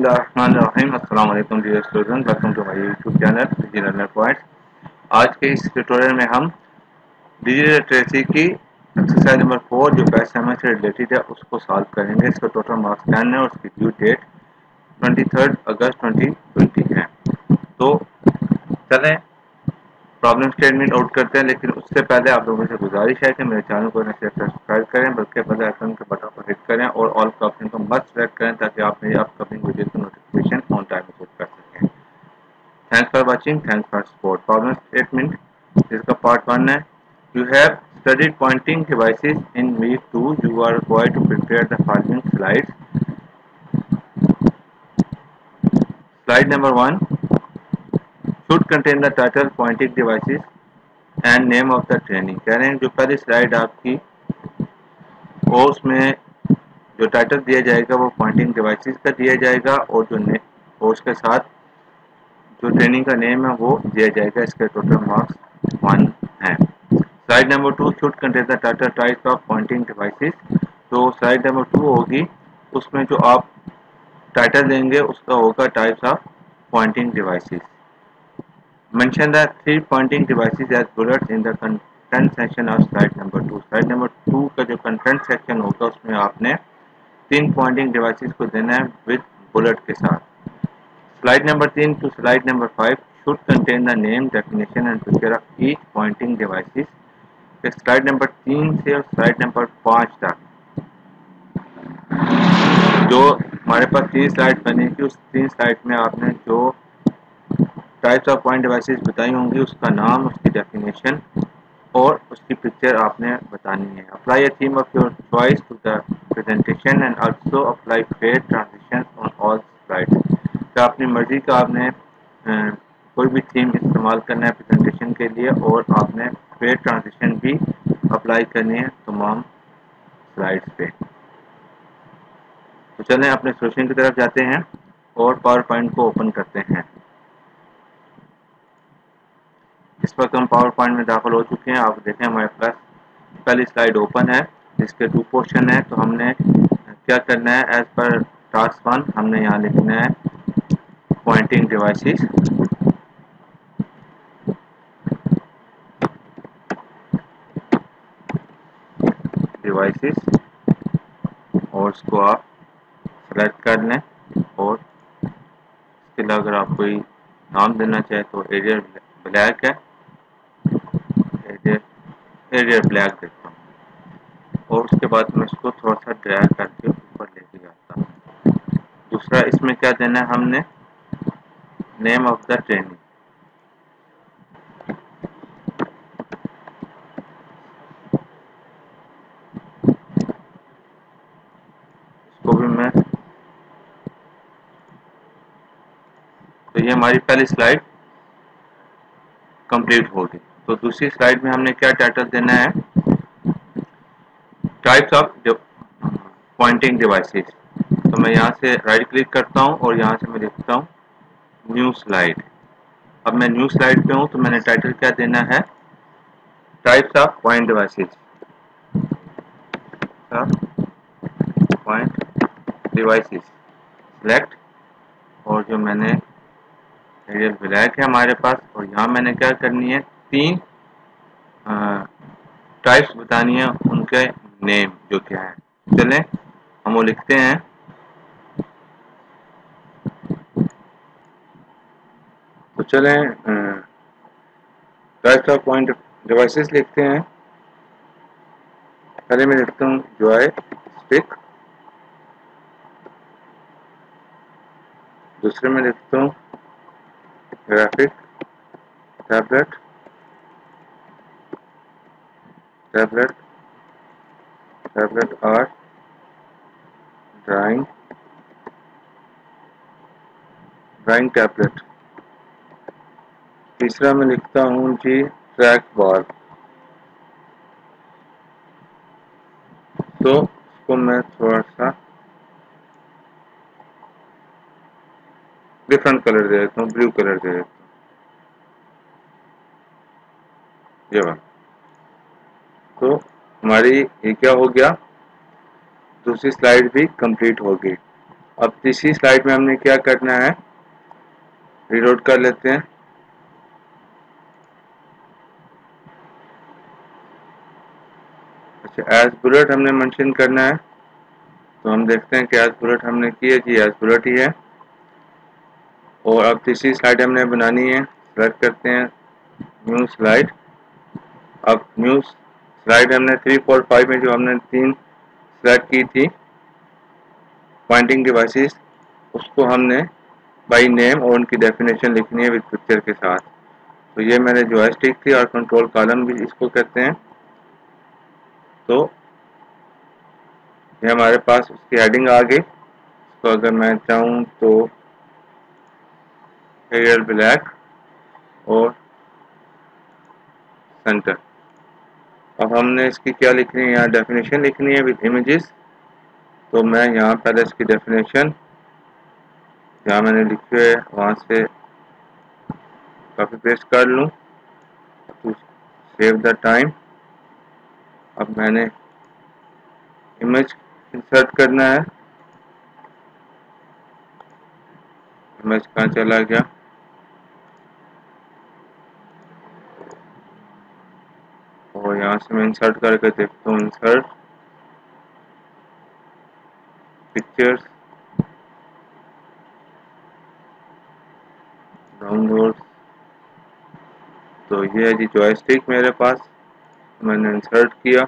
बिस्मिल्लाहिर्रहमानिर्रहीम। अस्सलाम वालेकुम dear student, welcome to my YouTube channel digi learner points. आज के इस ट्यूटोरियल में हम डिजिटल लिटरेसी की एक्सरसाइज नंबर 4 जो बैच समय से रिलेटेड है उसको सॉल्व करेंगे। इसका टोटल मार्क्स 10 है और उसकी ड्यू डेट 23 अगस्त 2020 है। तो चलें प्रॉब्लम स्टेटमेंट आउट करते हैं, लेकिन उससे पहले आप लोगों से गुजारिश है कि मेरे चैनल को न सिर्फ सब्सक्राइब करें बल्कि बेल आइकन के बटन को हिट करें और ऑल के ऑप्शन को मस्ट सेलेक्ट करें ताकि आप मेरी अपकमिंग वीडियो की नोटिफिकेशन ऑन टाइम रिसीव कर सकें। Thanks for watching, thanks for support. Problem statement इसका पार्ट 1 है। You have studied pointing devices in week 2। You are required to prepare the following slides. Slide number 1 should contain the title pointing devices and name of the training. कह रहे हैं जो पहली slide आपकी वो उसमें जो टाइटल दिया जाएगा वो पॉइंटिंग डिवाइसेस का दिया जाएगा और और उसके साथ जो ट्रेनिंग का नेम है वो दिया जाएगा। इसके टोटल मार्क्स 1 हैं। Slide number 2 should contain the title types of pointing devices. तो स्लाइड नंबर 2 होगी, उसमें जो आप टाइटल देंगे उसका होगा types of pointing devices. Mention the 3 pointing devices as bullets in the content section of slide number 2। Slide number 2 का जो कंटेंट सेक्शन होगा उसमें आपने 3 पॉइंटिंग डिवाइसेस को देना है विद बुलेट के साथ। Slide number 3 to slide number 5 should contain the name, definition and picture of each pointing devices. Slide number 3 से और स्लाइड नंबर 5 तक जो हमारे पास 3 स्लाइड बनेगी उस 3 स्लाइड में आपने जो टाइप्स ऑफ पॉइंट डिवाइसेस बताई होंगी उसका नाम, उसकी डेफिनेशन और उसकी पिक्चर आपने बतानी है। Apply a theme of your choice to the presentation and also apply fair transition on all slides. तो अपनी मर्जी का आपने कोई भी थीम इस्तेमाल करना है प्रेजेंटेशन के लिए और आपने फेयर ट्रांजिशन भी अप्लाई करनी है तमाम स्लाइड्स पे। तो चलें अपने सोल्यूशन की तरफ जाते हैं और पावर पॉइंट को ओपन करते हैं। इस वक्त हम पावर पॉइंट में दाखिल हो चुके हैं। आप देखें हमारे पास पहली स्लाइड ओपन है जिसके 2 पोर्शन है। तो हमने क्या करना है, एज पर टास्क 1 हमने यहाँ लिखना है पॉइंटिंग डिवाइसेस। और उसको आप सेलेक्ट कर लें और इसके लिए अगर आप कोई नाम देना चाहे तो एरियल ब्लैक है, एरियल ब्लैक देता हूँ और उसके बाद मैं इसको थोड़ा सा ड्रैग करके ऊपर लेके जाता हूँ। दूसरा इसमें क्या देना है, हमने नेम ऑफ द ट्रेनिंग। इसको भी मैं, तो ये हमारी पहली स्लाइड कंप्लीट होगी। तो दूसरी स्लाइड में हमने क्या टाइटल देना है, टाइप्स ऑफ पॉइंटिंग डिवाइसेस। तो मैं यहाँ से राइट क्लिक करता हूँ और यहाँ से मैं लिखता हूँ न्यू स्लाइड। अब मैं न्यू स्लाइड पे हूँ तो मैंने टाइटल क्या देना है, types of point devices. Point devices select और जो मैंने एरियल ब्लैक है हमारे पास और यहाँ मैंने क्या करनी है 3 टाइप्स बतानी है, उनके नेम जो क्या है। चलें हम वो लिखते हैं। तो चलें टाइप्स ऑफ पॉइंट डिवाइसेस लिखते हैं। पहले मैं लिखता हूँ जॉय स्टिक, दूसरे में लिखता हूँ graphic tablet, art drawing tablet. तीसरा मैं लिखता हूँ जी ट्रैक बार। तो इसको मैं थोड़ा सा डिफरेंट कलर दे देता हूँ, ब्लू कलर दे देता हूँ। ये वाला। तो हमारी ये क्या हो गया, दूसरी स्लाइड भी कंप्लीट हो गई। अब तीसरी स्लाइड में हमने क्या करना है, रीलोड कर लेते हैं। अच्छा, एज बुलेट हमने मेंशन करना है, तो हम देखते हैं कि एज बुलेट हमने की है जी, एज बुलेट ही है। और अब तीसरी स्लाइड हमने बनानी है, सेलेक्ट करते हैं न्यू स्लाइड। अब न्यू स्लाइड हमने 345 में जो हमने 3 सेलेक्ट की थी पॉइंटिंग डिवाइसेस, उसको हमने बाई नेम और उनकी डेफिनेशन लिखनी है विद पिक्चर के साथ। तो ये मैंने जॉयस्टिक थी और कंट्रोल कॉलम भी इसको कहते हैं। तो ये हमारे पास उसकी हेडिंग आ गई। तो अगर मैं चाहूँ तो एरियल ब्लैक और सेंटर। अब हमने इसकी क्या लिखनी है, यहाँ डेफिनेशन लिखनी है विद इमेजेस। तो मैं यहाँ पहले इसकी डेफिनेशन जहाँ मैंने लिखी है वहाँ से कॉपी पेस्ट कर लूँ टू सेव द टाइम। अब मैंने इमेज इंसर्ट करना है, इमेज कहाँ चला गया, और यहाँ से मैं इंसर्ट करके देखता हूँ, इंसर्ट पिक्चर्स, डाउनलोड। तो ये है जी जॉयस्टिक मेरे पास, मैंने इंसर्ट किया।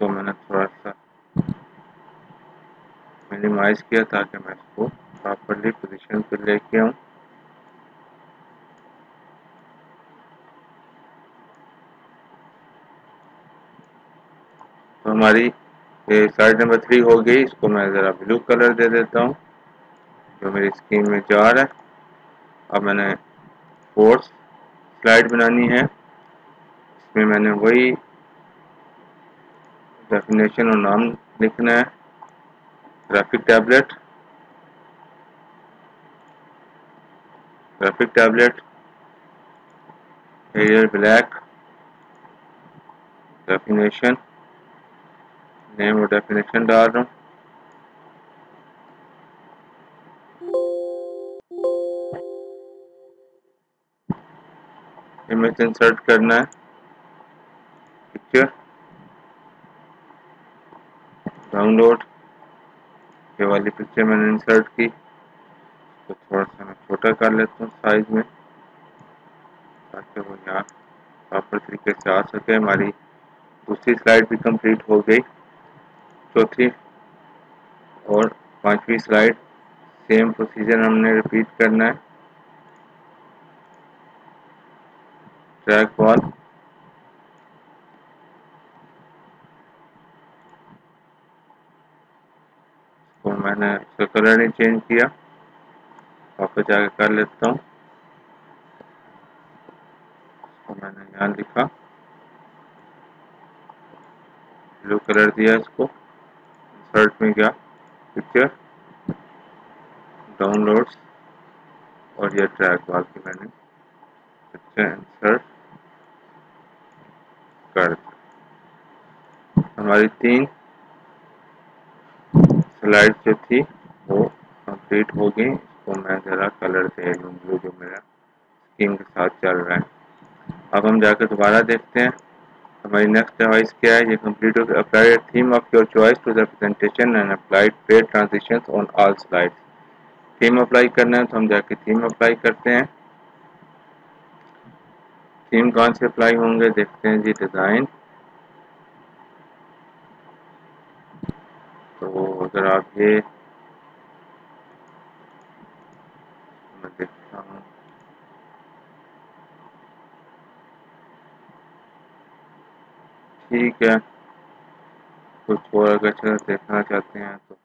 तो मैंने थोड़ा सा मिनिमाइज किया ताकि मैं इसको प्रॉपरली पोजीशन पर लेके आऊँ। तो हमारी स्लाइड नंबर 3 हो गई। इसको मैं ज़रा ब्लू कलर दे देता हूँ जो मेरी स्क्रीन में जा रहा है। अब मैंने फोर्थ स्लाइड बनानी है, इसमें मैंने वही डेफिनेशन और नाम लिखना है, graphic tablet, graphic tablet arial black, definition name और डेफिनेशन डाल रहा हूँ। इमेज इंसर्ट करना है, पिक्चर डाउनलोड। ये वाली पिक्चर मैंने इंसर्ट की, तो थोड़ा सा मैं छोटा कर लेता हूँ साइज में ताकि वो यहाँ प्रॉपर तरीके से आ सके। हमारी दूसरी स्लाइड भी कंप्लीट हो गई। चौथी और पांचवी स्लाइड सेम प्रोसीजर हमने रिपीट करना है। ट्रैक बॉल, तो मैंने उसका कलर नहीं चेंज किया, वापस जाकर कर लेता हूँ। तो मैंने यहाँ लिखा, ब्लू कलर दिया इसको, इंसर्ट में गया पिक्चर, डाउनलोड्स, और ये ट्रैक बॉल की मैंने पिक्चर इंसर्ट कर दी। हमारी 3 स्लाइड जो थी वो कंप्लीट हो गई। इसको मैं ज़रा कलर दे लूँ ब्लू जो मेरा स्कीम के साथ चल रहा है। अब हम जाकर दोबारा देखते हैं हमारी नेक्स्ट डिवाइस क्या है। ये कंप्लीट हो गया। Apply theme of your choice to the presentation and applied paid transitions on all slides. Theme apply करना है तो हम जाके थीम अप्लाई करते हैं। थीम कौन से अप्लाई होंगे देखते हैं जी, डिज़ाइन। तो अगर आप ये मैं देखता हूँ, ठीक है, कुछ और अगर देखना चाहते हैं तो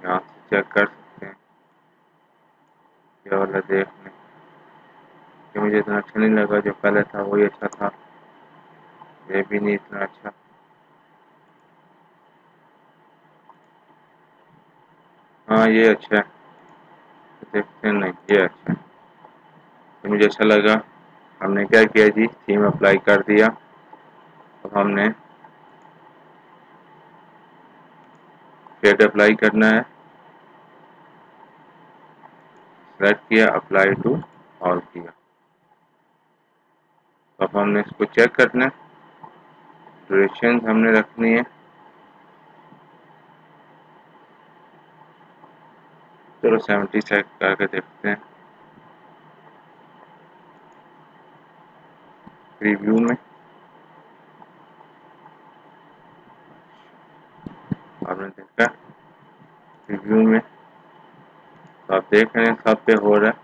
यहाँ से चेक कर सकते हैं। ये वाला देख लें, ये मुझे इतना अच्छा नहीं लगा, जो पहले था वही अच्छा था, ये भी नहीं इतना अच्छा। हाँ ये अच्छा है, देखते हैं, नहीं ये अच्छा है, ये मुझे अच्छा लगा। हमने क्या किया जी, थीम अप्लाई कर दिया। अब हमने शेड अप्लाई करना है, सेलेक्ट किया, अप्लाई टू ऑल किया। अब हमने इसको चेक करना है, ड्यूरेशन हमने रखनी है, चलो 70 सेट करके देखते हैं। रिव्यू में आपने देखा, रिव्यू में तो आप देख रहे हैं सब पे हो रहा है।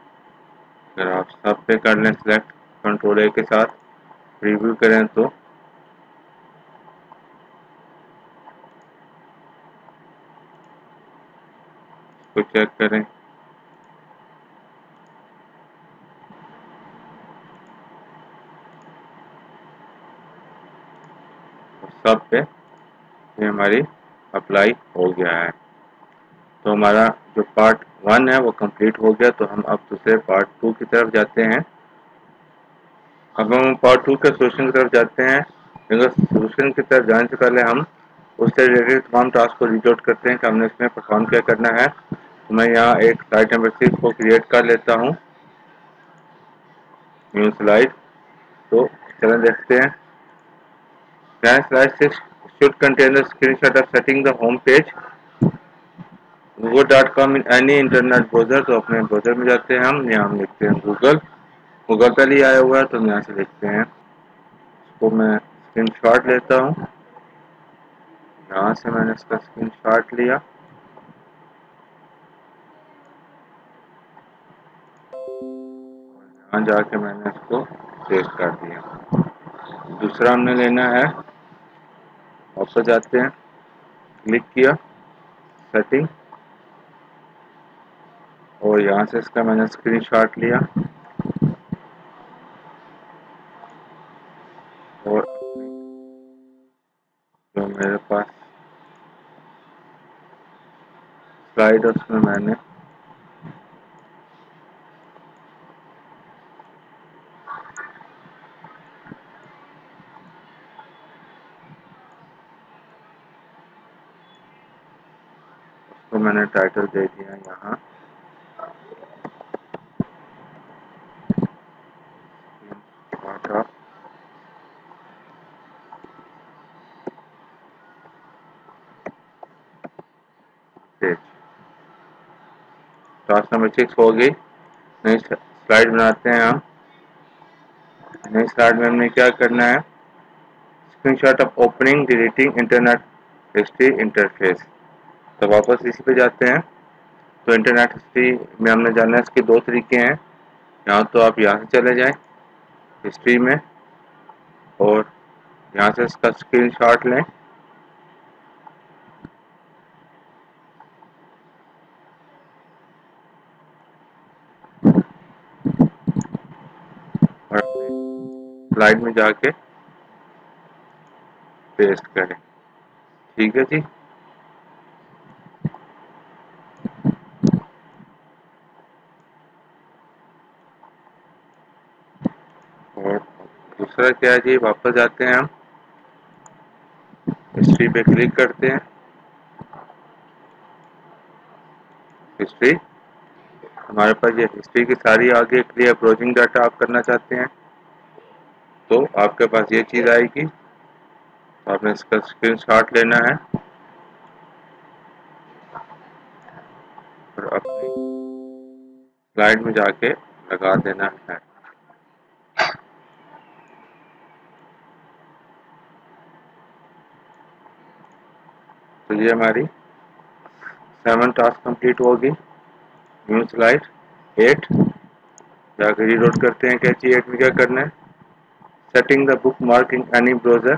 अगर आप सब पे कर लें सिलेक्ट कंट्रोल ए के साथ, रिव्यू करें तो इसको चेक करें, सब पे ये हमारी अप्लाई हो गया है। तो हमारा जो पार्ट 1 है वो कंप्लीट हो गया। तो हम अब दूसरे पार्ट 2 की तरफ जाते हैं। अब हम पार्ट 2 के सोल्यूशन की तरफ जाते हैं। अगर सोल्यूशन की तरफ जाने से पहले हम उससे रिलेटेड तमाम टास्क को रीड आउट करते हैं कि हमने इसमें परफॉर्म क्या करना है। तो मैं यहाँ एक स्लाइड नंबर 6 को क्रिएट कर लेता हूँ, न्यू स्लाइड। तो चलें देखते हैं। Slide 6 should contain the screenshot of setting the home page google.com in any internet browser. तो अपने ब्राउजर में जाते हैं हम, यहाँ हम लिखते हैं गूगल। गूगल पहले ही आया हुआ है तो हम यहाँ से लिखते हैं। इसको मैं स्क्रीनशॉट लेता हूँ, यहाँ से मैंने इसका स्क्रीनशॉट लिया, यहाँ जाके मैंने इसको पेस्ट कर दिया। दूसरा हमने लेना है, वापस जाते हैं, क्लिक किया सेटिंग, और यहाँ से इसका मैंने स्क्रीनशॉट लिया और जो मेरे पास स्लाइड है उसमें मैंने उसको मैंने टाइटल दे दिया यहाँ पेज। टास्क नंबर 6 हो गई। नई स्लाइड बनाते हैं हम। नई स्लाइड में हमने क्या करना है, screenshot of opening deleting internet history interface. तो वापस इसी पे जाते हैं। तो इंटरनेट हिस्ट्री में हमने जानना है, इसके दो तरीके हैं। यहाँ तो आप यहाँ से चले जाएं हिस्ट्री में और यहाँ से इसका स्क्रीनशॉट लें, और स्लाइड में जाके पेस्ट करें। ठीक है जी। और दूसरा क्या है जी, वापस जाते हैं हम, हिस्ट्री पे क्लिक करते हैं। हिस्ट्री, हमारे पास ये हिस्ट्री की सारी आगे क्लियर ब्राउजिंग डाटा आप करना चाहते हैं तो आपके पास ये चीज़ आएगी। तो आपने इसका स्क्रीनशॉट लेना है और अपनी स्लाइड में जाके लगा देना है। तो ये हमारी 7 टास्क कंप्लीट होगी। न्यू स्लाइड 8 जाकर रीलोड करते हैं। कैची 8 में क्या करना है, setting the book mark in any browser.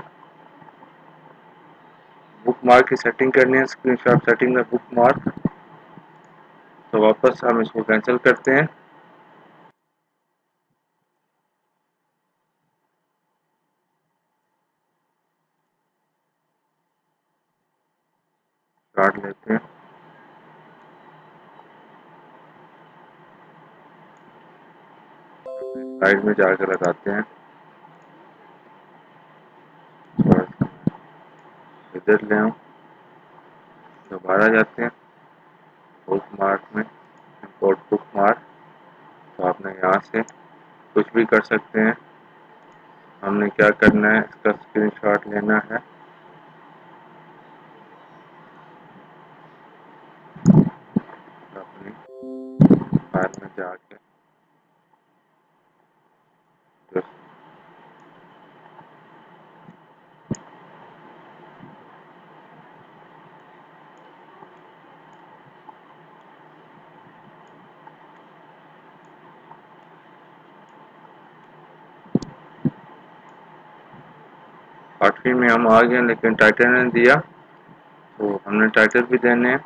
Book mark की सेटिंग करनी है, screenshot setting the book mark. तो वापस हम इसको कैंसिल करते हैं, काट लेते हैं। साइड में जाकर लगाते हैं, थोड़ा सा इधर ले आऊं, दोबारा जाते हैं बुक मार्क में, इंपोर्ट बुक मार्क। तो आपने यहाँ से कुछ भी कर सकते हैं। हमने क्या करना है, इसका स्क्रीनशॉट लेना है। अपनी फाइल में जाके तो आठवीं में हम आ गए, लेकिन टाइटल ने दिया, तो हमने टाइटल भी देने हैं।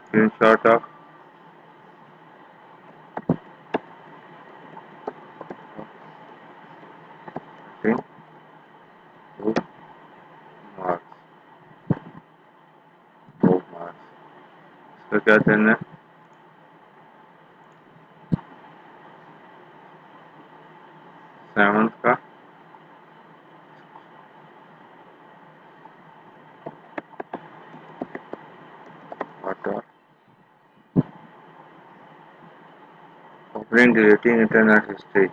Screenshot of book marks, book marks, इसका क्या देना है, 7 का auto opening deleting internet history.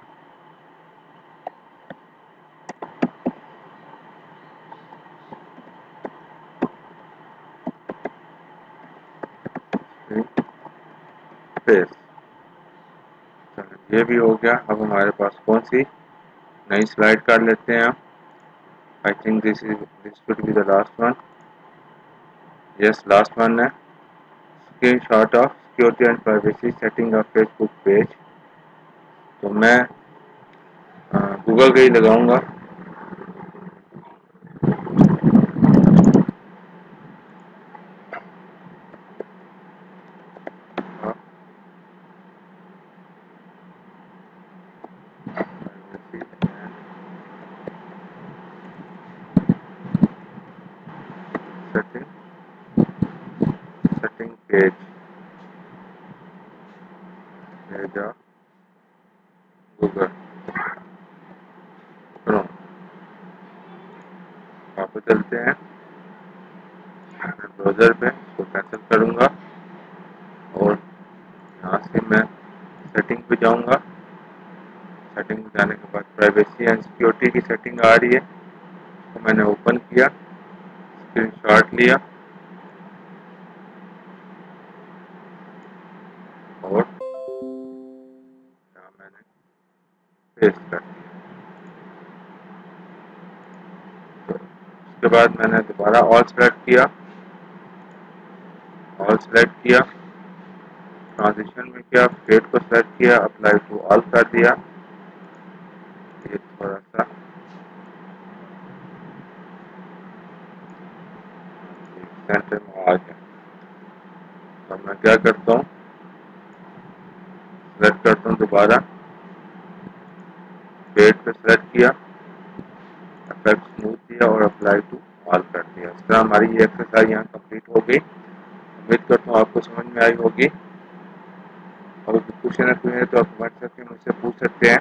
ये भी हो गया। अब हमारे पास कौन सी नई स्लाइड कर लेते हैं। I think this should be the last one. Yes, last one है। Screenshot of security and privacy setting of Facebook page. तो मैं गूगल का ही लगाऊंगा। Setting setting page Google Chrome. वापस चलते हैं ब्राउज़र पे, इसको कैंसिल करूँगा और यहाँ से मैं सेटिंग पे जाऊँगा। सेटिंग पे जाने के बाद प्राइवेसी एंड सिक्योरिटी की सेटिंग आ रही है, तो मैंने ओपन किया, स्क्रीनशॉट लिया और यहाँ मैंने पेस्ट कर दिया। तो उसके बाद मैंने दोबारा ऑल सेलेक्ट किया, ट्रांजिशन में किया, डेट को सेलेक्ट किया, अप्लाई टू ऑल कर दिया। ये थोड़ा सा सेंटर में आ गया। तो मैं क्या करता हूँ, सेलेक्ट करता हूँ दोबारा, डेट पे सेलेक्ट किया, इफेक्ट स्मूथ दिया और अप्लाई टू ऑल कर दिया। इस तरह हमारी ये एक्सरसाइज यहाँ कंप्लीट हो गई। उम्मीद करता हूँ आपको समझ में आई होगी। अगर कुछ क्वेश्चन है तो आप व्हाट्सएप पे मुझसे पूछ सकते हैं।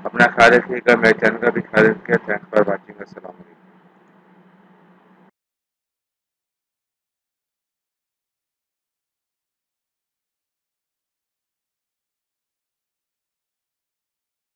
अपना ख्याल रखिएगा, मेरे चैनल का भी ख्याल रखिएगा। Thanks for watching. अस्सलाम।